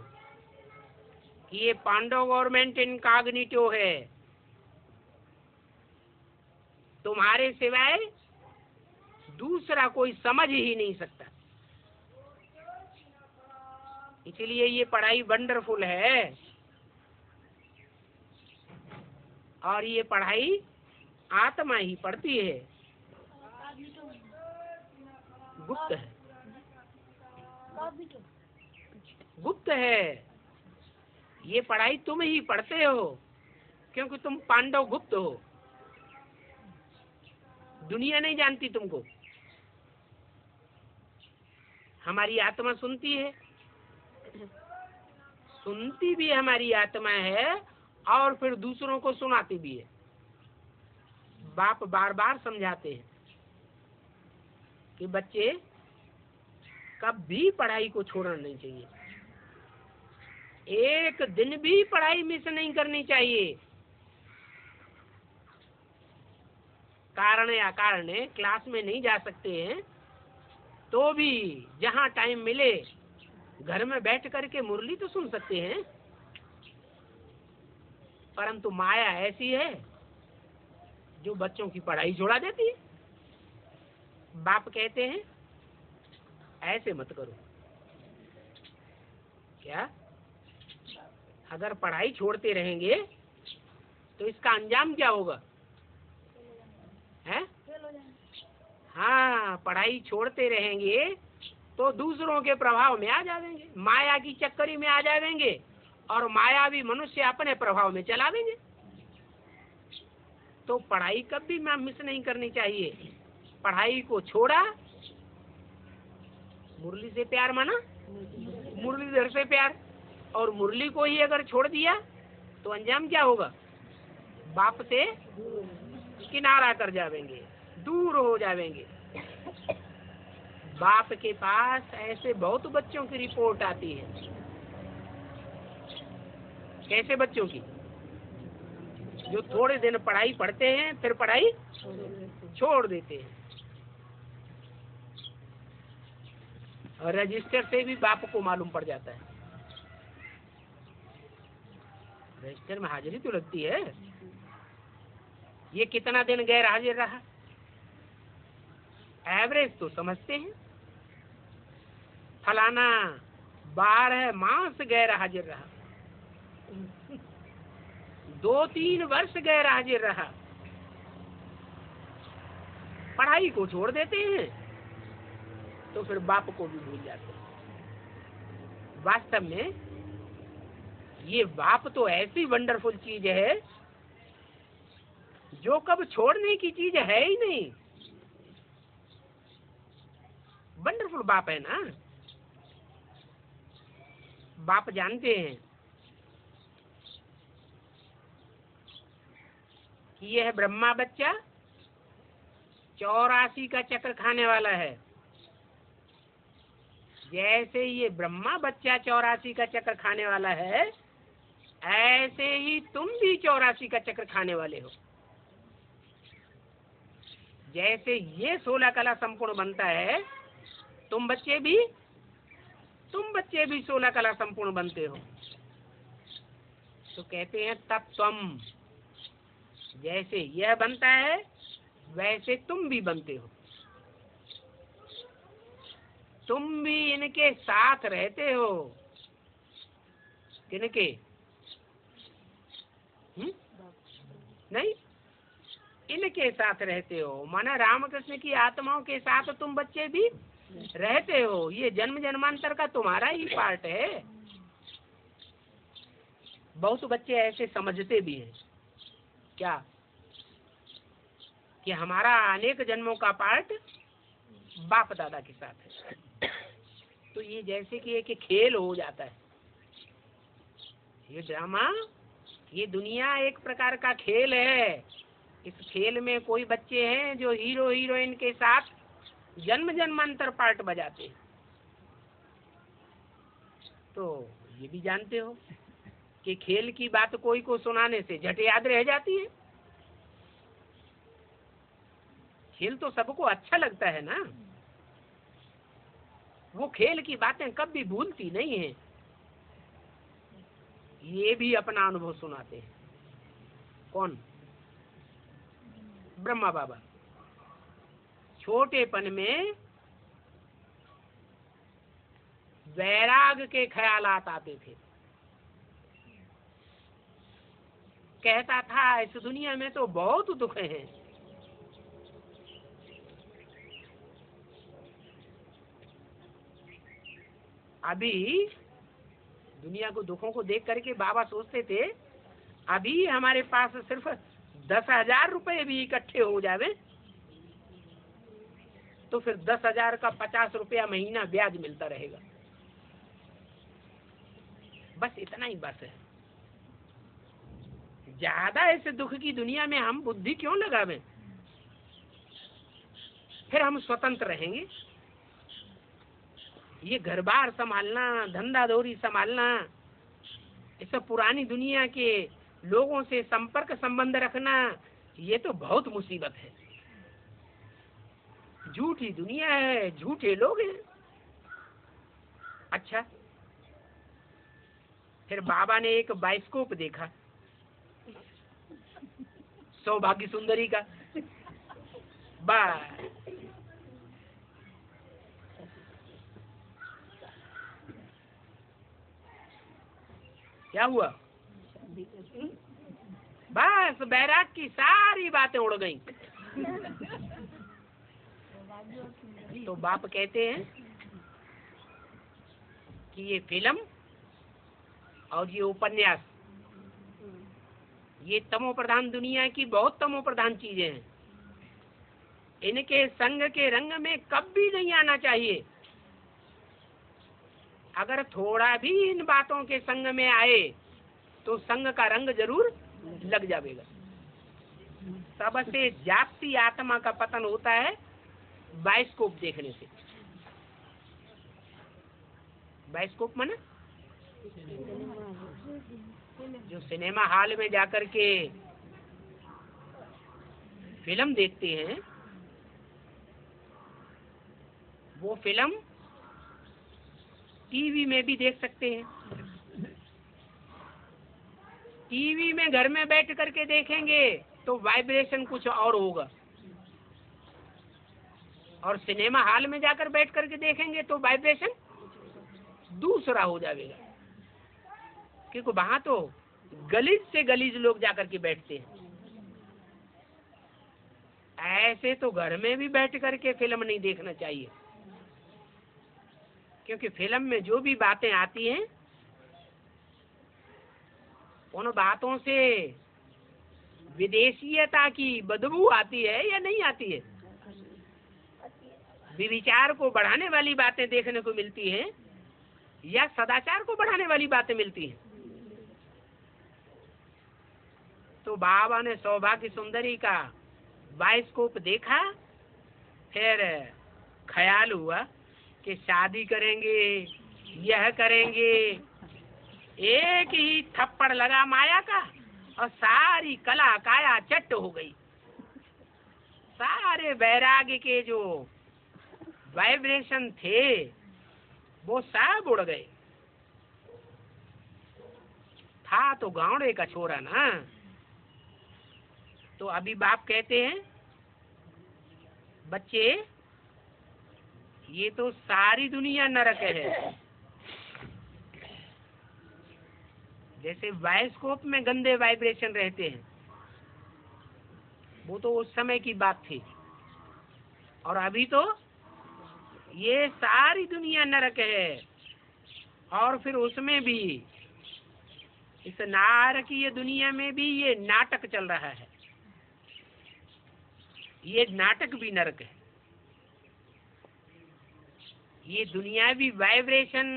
कि ये पांडव गवर्नमेंट इनकॉग्निटो है, तुम्हारे सिवाय दूसरा कोई समझ ही नहीं सकता। इसलिए ये पढ़ाई वंडरफुल है। और ये पढ़ाई आत्मा ही पढ़ती है, गुप्त है, गुप्त है। ये पढ़ाई तुम ही पढ़ते हो क्योंकि तुम पांडव गुप्त हो, दुनिया नहीं जानती तुमको। हमारी आत्मा सुनती है, सुनती भी हमारी आत्मा है और फिर दूसरों को सुनाती भी है। बाप बार बार समझाते हैं कि बच्चे कभी पढ़ाई को छोड़ना नहीं चाहिए, एक दिन भी पढ़ाई मिस नहीं करनी चाहिए। कारण या कारण क्लास में नहीं जा सकते हैं, तो भी जहाँ टाइम मिले घर में बैठ करके मुरली तो सुन सकते हैं। परंतु माया ऐसी है जो बच्चों की पढ़ाई छोड़ा देती है। बाप कहते हैं ऐसे मत करो। क्या? अगर पढ़ाई छोड़ते रहेंगे तो इसका अंजाम क्या होगा? है? हाँ, पढ़ाई छोड़ते रहेंगे तो दूसरों के प्रभाव में आ जाएंगे, माया की चक्करी में आ जाएंगे, और मायावी मनुष्य अपने प्रभाव में चला देंगे। तो पढ़ाई कभी मिस नहीं करनी चाहिए। पढ़ाई को छोड़ा, मुरली से प्यार माना, मुरलीधर से प्यार, और मुरली को ही अगर छोड़ दिया तो अंजाम क्या होगा? बाप से किनारा कर जाएंगे, दूर हो जाएंगे। बाप के पास ऐसे बहुत बच्चों की रिपोर्ट आती है। कैसे बच्चों की? जो थोड़े दिन पढ़ाई पढ़ते हैं फिर पढ़ाई छोड़ देते हैं। और रजिस्टर से भी बाप को मालूम पड़ जाता है। रजिस्टर में हाजिरी तो लगती है, ये कितना दिन गैर हाजिर रहा, एवरेज तो समझते हैं। फलाना 12 मास गैर हाजिर रहा, 2-3 वर्ष गैर हाजिर रहा, पढ़ाई को छोड़ देते हैं तो फिर बाप को भी भूल जाते हैं। वास्तव में ये बाप तो ऐसी वंडरफुल चीज है जो कब छोड़ने की चीज है ही नहीं। वंडरफुल बाप है ना। बाप जानते हैं कि यह ब्रह्मा बच्चा 84 का चक्र खाने वाला है। जैसे ये ब्रह्मा बच्चा 84 का चक्र खाने वाला है, ऐसे ही तुम भी 84 का चक्र खाने वाले हो। जैसे ये 16 कला संपूर्ण बनता है, तुम बच्चे भी 16 कला संपूर्ण बनते हो। तो कहते हैं तत्त्वम, जैसे यह बनता है वैसे तुम भी बनते हो। तुम भी इनके साथ रहते हो। किनके? नहीं, इनके साथ रहते हो। माना रामकृष्ण की आत्माओं के साथ तुम बच्चे भी रहते हो। ये जन्म जन्मांतर का तुम्हारा ही पार्ट है। बहुत बच्चे ऐसे समझते भी हैं क्या कि हमारा अनेक जन्मों का पार्ट बाप दादा के साथ है। तो ये जैसे कि एक खेल हो जाता है। ये ड्रामा, ये दुनिया एक प्रकार का खेल है। इस खेल में कोई बच्चे हैं जो हीरो हीरोइन के साथ जन्म जन्मांतर पार्ट बजाते हैं। तो ये भी जानते हो कि खेल की बात कोई को सुनाने से झट याद रह जाती है। खेल तो सबको अच्छा लगता है ना। वो खेल की बातें कभी भूलती नहीं है। ये भी अपना अनुभव सुनाते हैं। कौन? ब्रह्मा बाबा। छोटेपन में वैराग के ख्यालात आते थे। कहता था इस दुनिया में तो बहुत दुख हैं। अभी दुनिया को दुखों को देख करके बाबा सोचते थे अभी हमारे पास सिर्फ 10,000 रुपए भी इकट्ठे हो जावे तो फिर 10,000 का 50 रुपया महीना ब्याज मिलता रहेगा। बस इतना ही बस है। ज्यादा ऐसे दुख की दुनिया में हम बुद्धि क्यों लगावें? फिर हम स्वतंत्र रहेंगे। ये घर बार संभालना, धंधा दौरी संभालना, ये सब पुरानी दुनिया के लोगों से संपर्क संबंध रखना, ये तो बहुत मुसीबत है। झूठी दुनिया है, झूठे लोग हैं। अच्छा, फिर बाबा ने एक बाइस्कोप देखा सौभाग्य सुंदरी का। बस क्या हुआ? बस बैराग की सारी बातें उड़ गईं। तो बाप कहते हैं कि ये फिल्म और ये उपन्यास, ये तमो प्रधान दुनिया की बहुत तमो प्रधान चीजें हैं। इनके संग के रंग में कभी नहीं आना चाहिए। अगर थोड़ा भी इन बातों के संग में आए तो संग का रंग जरूर लग जाएगा। सबसे जाती आत्मा का पतन होता है बाइस्कोप देखने से। बाइस्कोप माने जो सिनेमा हॉल में जाकर के फिल्म देखते हैं, वो फिल्म टीवी में भी देख सकते हैं। टीवी में घर में बैठ करके देखेंगे तो वाइब्रेशन कुछ और होगा, और सिनेमा हॉल में जाकर बैठ करके देखेंगे तो वाइब्रेशन दूसरा हो जाएगा। क्योंकि वहां तो गलीज से गलीज लोग जाकर के बैठते हैं। ऐसे तो घर में भी बैठ करके फिल्म नहीं देखना चाहिए, क्योंकि फिल्म में जो भी बातें आती हैं उन बातों से विदेशीयता की बदबू आती है या नहीं आती है? विचार को बढ़ाने वाली बातें देखने को मिलती हैं या सदाचार को बढ़ाने वाली बातें मिलती हैं? तो बाबा ने सौभाग्य सुंदरी का बाइस्कोप देखा, फिर ख्याल हुआ कि शादी करेंगे, यह करेंगे। एक ही थप्पड़ लगा माया का और सारी कला काया चट्ट हो गई। सारे वैराग्य के जो वाइब्रेशन थे वो सब उड़ गए। था तो गांवड़े का छोरा ना। तो अभी बाप कहते हैं, बच्चे ये तो सारी दुनिया नरक है। जैसे बाइस्कोप में गंदे वाइब्रेशन रहते हैं, वो तो उस समय की बात थी, और अभी तो ये सारी दुनिया नरक है। और फिर उसमें भी, इस नारकीय दुनिया में भी ये नाटक चल रहा है। ये नाटक भी नरक है। ये दुनियावी वाइब्रेशन,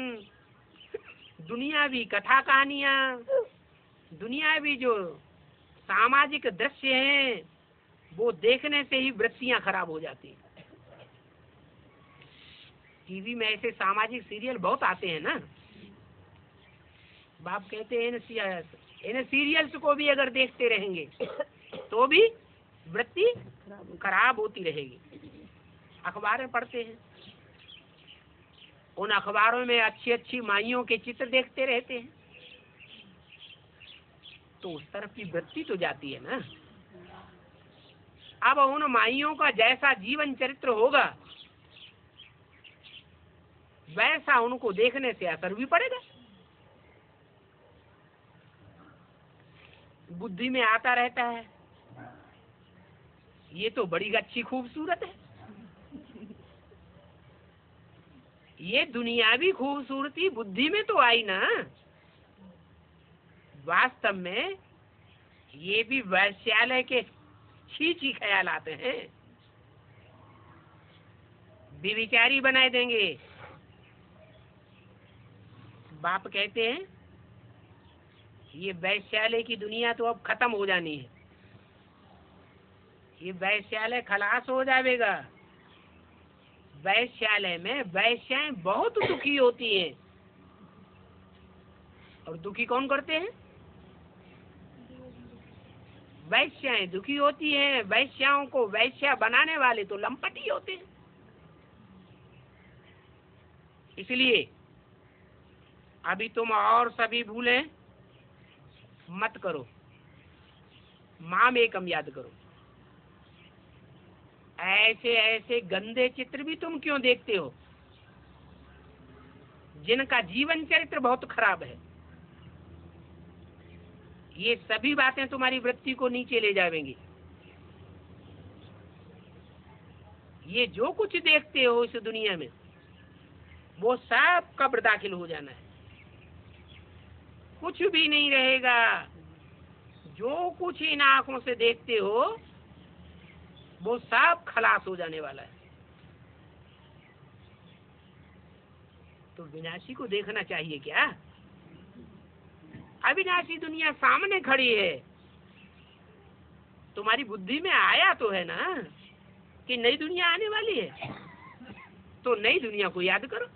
दुनियावी कथा कहानियां, दुनियावी जो सामाजिक दृश्य हैं, वो देखने से ही वृत्तियां खराब हो जाती हैं। टीवी में ऐसे सामाजिक सीरियल बहुत आते हैं ना। बाप कहते हैं इन सीरियल्स को भी अगर देखते रहेंगे तो भी वृत्ति खराब होती रहेगी। अखबारें पढ़ते हैं, उन अखबारों में अच्छी अच्छी माइयों के चित्र देखते रहते हैं, तो उस तरफ की वृत्ति तो जाती है ना। अब उन माइयों का जैसा जीवन चरित्र होगा वैसा उनको देखने से असर भी पड़ेगा। बुद्धि में आता रहता है, ये तो बड़ी अच्छी खूबसूरत है। ये दुनियावी खूबसूरती बुद्धि में तो आई ना। वास्तव में ये भी वैश्यालय के छी ख्याल आते हैं, विचारी बनाए देंगे। बाप कहते हैं ये वैश्यालय की दुनिया तो अब खत्म हो जानी है। ये वैश्यालय खलास हो जाएगा। वैश्यालय में वैश्याएं बहुत दुखी होती हैं, और दुखी कौन करते हैं? वैश्याएं दुखी होती हैं। वैश्याओं को वैश्या बनाने वाले तो लंपट ही होते हैं। इसलिए अभी तुम और सभी भूलें मत करो, माम एकम याद करो। ऐसे ऐसे गंदे चित्र भी तुम क्यों देखते हो जिनका जीवन चरित्र बहुत खराब है? ये सभी बातें तुम्हारी वृत्ति को नीचे ले जाएंगी। ये जो कुछ देखते हो इस दुनिया में वो सब कब्र दाखिल हो जाना है, कुछ भी नहीं रहेगा। जो कुछ इन आंखों से देखते हो वो सब खलास हो जाने वाला है। तो विनाशी को देखना चाहिए क्या? अविनाशी दुनिया सामने खड़ी है, तुम्हारी बुद्धि में आया तो है ना कि नई दुनिया आने वाली है, तो नई दुनिया को याद करो।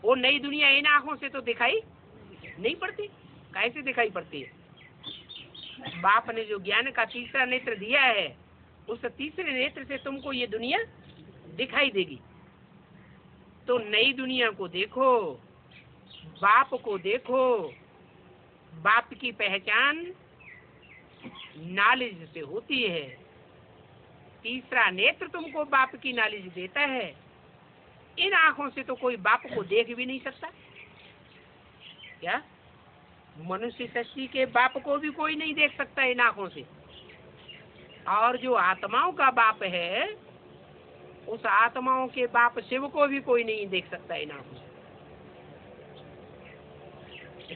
वो नई दुनिया इन आंखों से तो दिखाई नहीं पड़ती। कैसे दिखाई पड़ती है? बाप ने जो ज्ञान का तीसरा नेत्र दिया है, उस तीसरे नेत्र से तुमको ये दुनिया दिखाई देगी। तो नई दुनिया को देखो, बाप को देखो। बाप की पहचान नॉलेज से होती है। तीसरा नेत्र तुमको बाप की नॉलेज देता है। इन आंखों से तो कोई बाप को देख भी नहीं सकता। क्या मनुष्य सृष्टि के बाप को भी कोई नहीं देख सकता इन आंखों से? और जो आत्माओं का बाप है, उस आत्माओं के बाप शिव को भी कोई नहीं देख सकता इन आंखों से।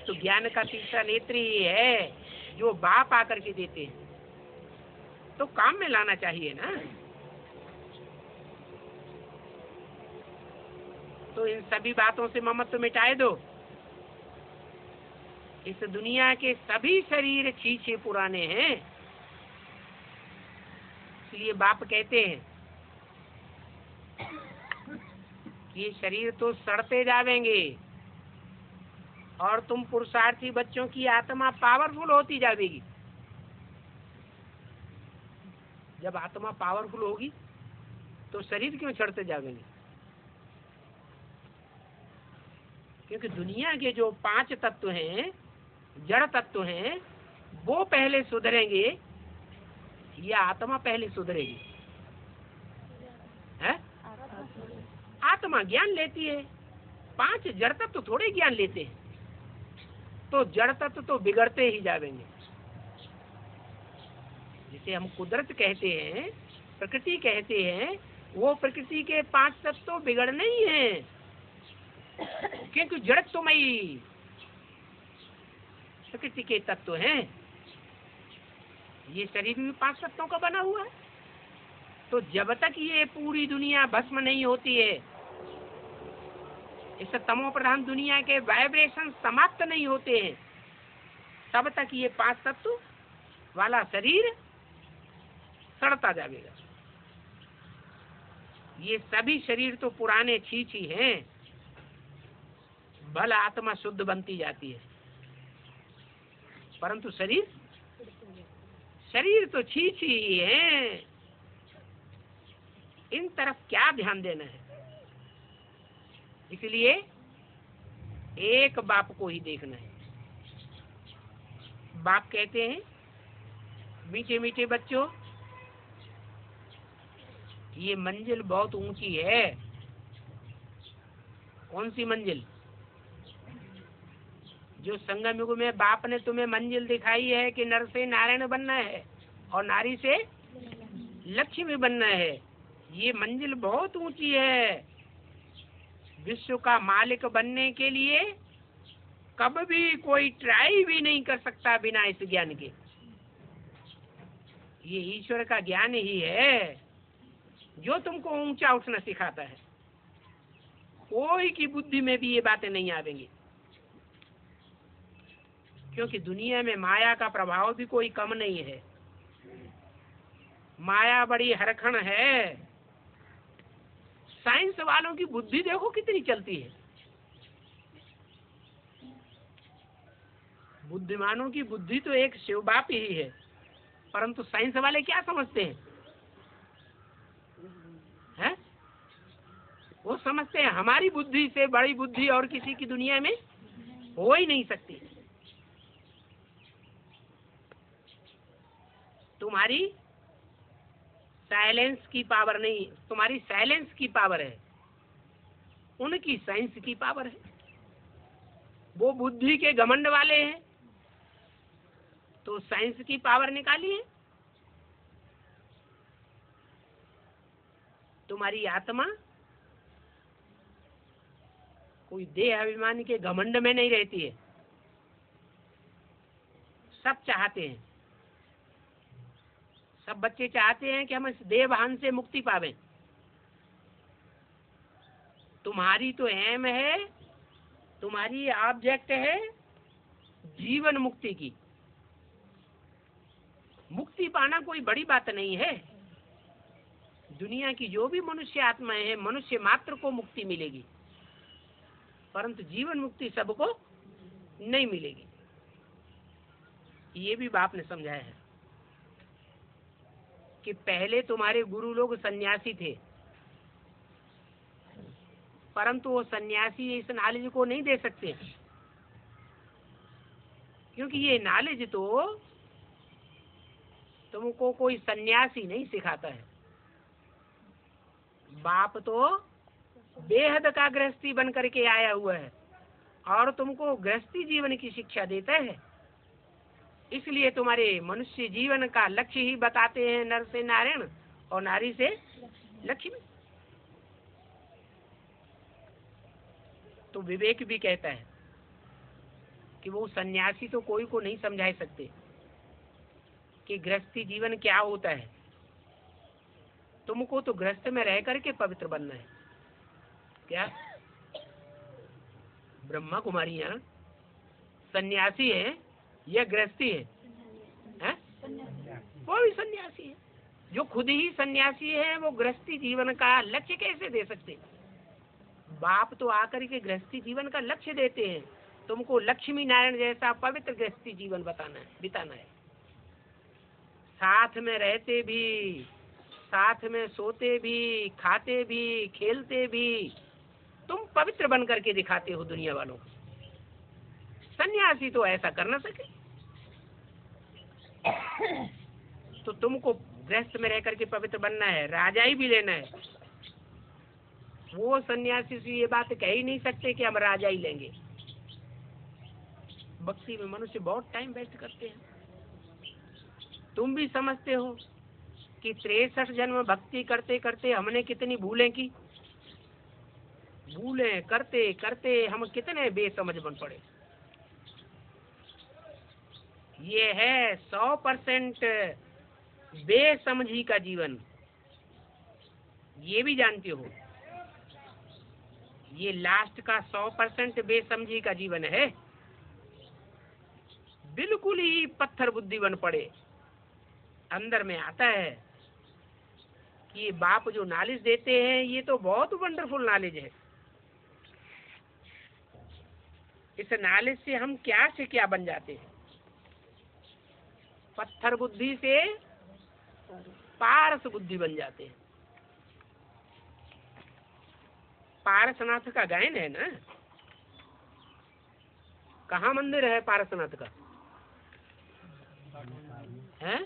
तो ज्ञान का तीसरा नेत्र ही है जो बाप आकर के देते हैं, तो काम में लाना चाहिए ना। तो इन सभी बातों से ममत्व मिटाए दो। इस दुनिया के सभी शरीर छीछे पुराने हैं, इसलिए बाप कहते हैं कि ये शरीर तो सड़ते जावेंगे और तुम पुरुषार्थी बच्चों की आत्मा पावरफुल होती जाएगी। जब आत्मा पावरफुल होगी तो शरीर क्यों सड़ते जाएंगे? क्योंकि दुनिया के जो 5 तत्व हैं, जड़ तत्व हैं, वो पहले सुधरेंगे या आत्मा पहले सुधरेगी? है? आत्मा ज्ञान लेती है, 5 जड़ तत्व थोड़े ज्ञान लेते हैं। तो जड़ तत्व तो बिगड़ते ही जाएंगे। जिसे हम कुदरत कहते हैं, प्रकृति कहते हैं, वो प्रकृति के 5 तत्व तो बिगड़ने ही हैं, क्योंकि जड़त्वमयी प्रकृति के तत्व हैं। ये शरीर भी 5 तत्वों का बना हुआ है। तो जब तक ये पूरी दुनिया भस्म नहीं होती है, इस तमो प्रधान दुनिया के वाइब्रेशन समाप्त नहीं होते हैं, तब तक ये 5 तत्व वाला शरीर सड़ता जाएगा। ये सभी शरीर तो पुराने छीछी हैं, भला आत्मा शुद्ध बनती जाती है, परंतु शरीर तो छीछी ही है। इन तरफ क्या ध्यान देना है? इसलिए एक बाप को ही देखना है। बाप कहते हैं, मीठे मीठे बच्चों, ये मंजिल बहुत ऊंची है। कौन सी मंजिल? जो संगम युग में बाप ने तुम्हें मंजिल दिखाई है कि नर से नारायण बनना है और नारी से लक्ष्मी बनना है। ये मंजिल बहुत ऊंची है। विश्व का मालिक बनने के लिए कब भी कोई ट्राई भी नहीं कर सकता बिना इस ज्ञान के। ये ईश्वर का ज्ञान ही है जो तुमको ऊंचा उठना सिखाता है। कोई की बुद्धि में भी ये बातें नहीं आवेंगी, क्योंकि दुनिया में माया का प्रभाव भी कोई कम नहीं है। माया बड़ी हरखण है। साइंस वालों की बुद्धि देखो कितनी चलती है। बुद्धिमानों की बुद्धि तो एक शिव बाप ही है, परंतु साइंस वाले क्या समझते हैं? वो समझते हैं हमारी बुद्धि से बड़ी बुद्धि और किसी की दुनिया में हो ही नहीं सकती। तुम्हारी साइलेंस की पावर नहीं, तुम्हारी साइलेंस की पावर है, उनकी साइंस की पावर है। वो बुद्धि के घमंड वाले हैं तो साइंस की पावर निकाली है। तुम्हारी आत्मा कोई देह अभिमान के घमंड में नहीं रहती है। सब चाहते हैं, सब बच्चे चाहते हैं कि हम इस देह भान से मुक्ति पावें। तुम्हारी तो एम है, तुम्हारी ऑब्जेक्ट है जीवन मुक्ति की। मुक्ति पाना कोई बड़ी बात नहीं है। दुनिया की जो भी मनुष्य आत्माएं हैं, मनुष्य मात्र को मुक्ति मिलेगी, परंतु जीवन मुक्ति सबको नहीं मिलेगी। ये भी बाप ने समझाया है कि पहले तुम्हारे गुरु लोग सन्यासी थे, परंतु वो सन्यासी इस नॉलेज को नहीं दे सकते, क्योंकि ये नॉलेज तो तुमको कोई सन्यासी नहीं सिखाता है। बाप तो बेहद का गृहस्थी बन करके आया हुआ है और तुमको गृहस्थी जीवन की शिक्षा देता है। इसलिए तुम्हारे मनुष्य जीवन का लक्ष्य ही बताते हैं, नर से नारायण और नारी से लक्ष्मी। तो विवेक भी कहता है कि वो सन्यासी तो कोई को नहीं समझा सकते कि गृहस्थी जीवन क्या होता है। तुमको तो गृहस्थ में रह करके पवित्र बनना है। क्या ब्रह्मा कुमारियां सन्यासी है या गृहस्थी है? वो भी सन्यासी है। जो खुद ही सन्यासी है वो गृहस्थी जीवन का लक्ष्य कैसे दे सकते? बाप तो आकर के गृहस्थी जीवन का लक्ष्य देते हैं। तुमको लक्ष्मी नारायण जैसा पवित्र गृहस्थी जीवन बिताना है। साथ में रहते भी, साथ में सोते भी, खाते भी, खेलते भी, तुम पवित्र बन करके दिखाते हो दुनिया वालों को। सन्यासी तो ऐसा कर ना सके। तो तुमको गृहस्थ में रह करके पवित्र बनना है, राजाई भी लेना है। वो सन्यासी से ये बात कह ही नहीं सकते कि हम राजाई लेंगे। भक्ति में मनुष्य बहुत टाइम वेस्ट करते हैं। तुम भी समझते हो कि 63 जन्म भक्ति करते करते हमने कितनी भूलें की। भूलें करते करते हम कितने बेसमझ बन पड़े। ये है 100% बेसमझी का जीवन। ये भी जानते हो, ये लास्ट का 100% बेसमझी का जीवन है। बिल्कुल ही पत्थर बुद्धि बन पड़े। अंदर में आता है कि बाप जो नॉलेज देते हैं ये तो बहुत वंडरफुल नॉलेज है। इस नॉलेज से हम क्या से क्या बन जाते हैं। पत्थर बुद्धि से पारस बुद्धि बन जाते हैं। पारसनाथ का गायन है ना। कहाँ मंदिर है पारसनाथ का? है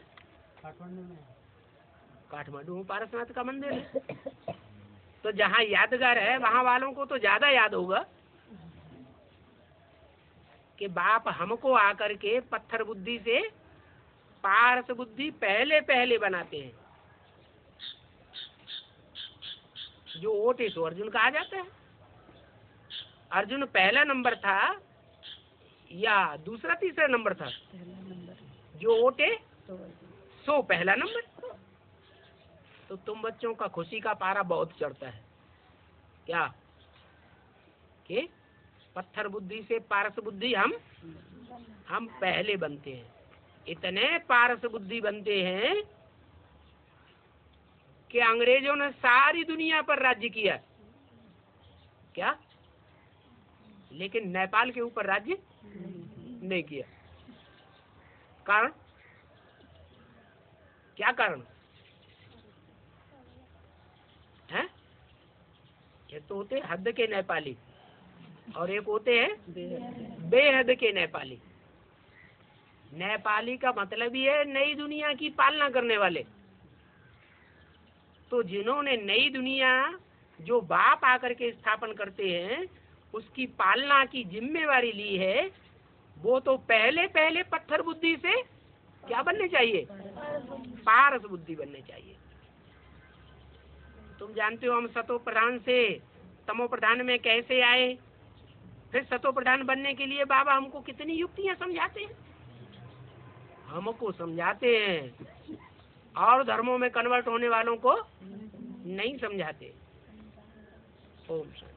काठमांडू में पारसनाथ का मंदिर है। तो जहाँ यादगार है वहाँ वालों को तो ज्यादा याद होगा कि बाप हमको आकर के पत्थर बुद्धि से पारस बुद्धि पहले पहले बनाते हैं। जो ओटे तो अर्जुन का आ जाता है। अर्जुन पहला नंबर था या दूसरा तीसरा नंबर था? जो ओटे सो पहला नंबर। तो तुम बच्चों का खुशी का पारा बहुत चढ़ता है क्या कि पत्थर बुद्धि से पारस बुद्धि हम पहले बनते हैं। इतने पारस बुद्धि बनते हैं कि अंग्रेजों ने सारी दुनिया पर राज्य किया क्या, लेकिन नेपाल के ऊपर राज्य नहीं किया। कारण क्या? कारण है एक तो होते हद के नेपाली और एक होते हैं बेहद के नेपाली। नेपाली का मतलब ही है नई दुनिया की पालना करने वाले। तो जिन्होंने नई दुनिया जो बाप आकर के स्थापन करते हैं उसकी पालना की जिम्मेवारी ली है, वो तो पहले पहले पत्थर बुद्धि से क्या बनने चाहिए? पारस बुद्धि बनने चाहिए। तुम जानते हो हम सतो प्रधान से तमो प्रधान में कैसे आए, फिर सतो प्रधान बनने के लिए बाबा हमको कितनी युक्तियां समझाते हैं, हमको समझाते हैं और धर्मों में कन्वर्ट होने वालों को नहीं समझाते। ओम शांति।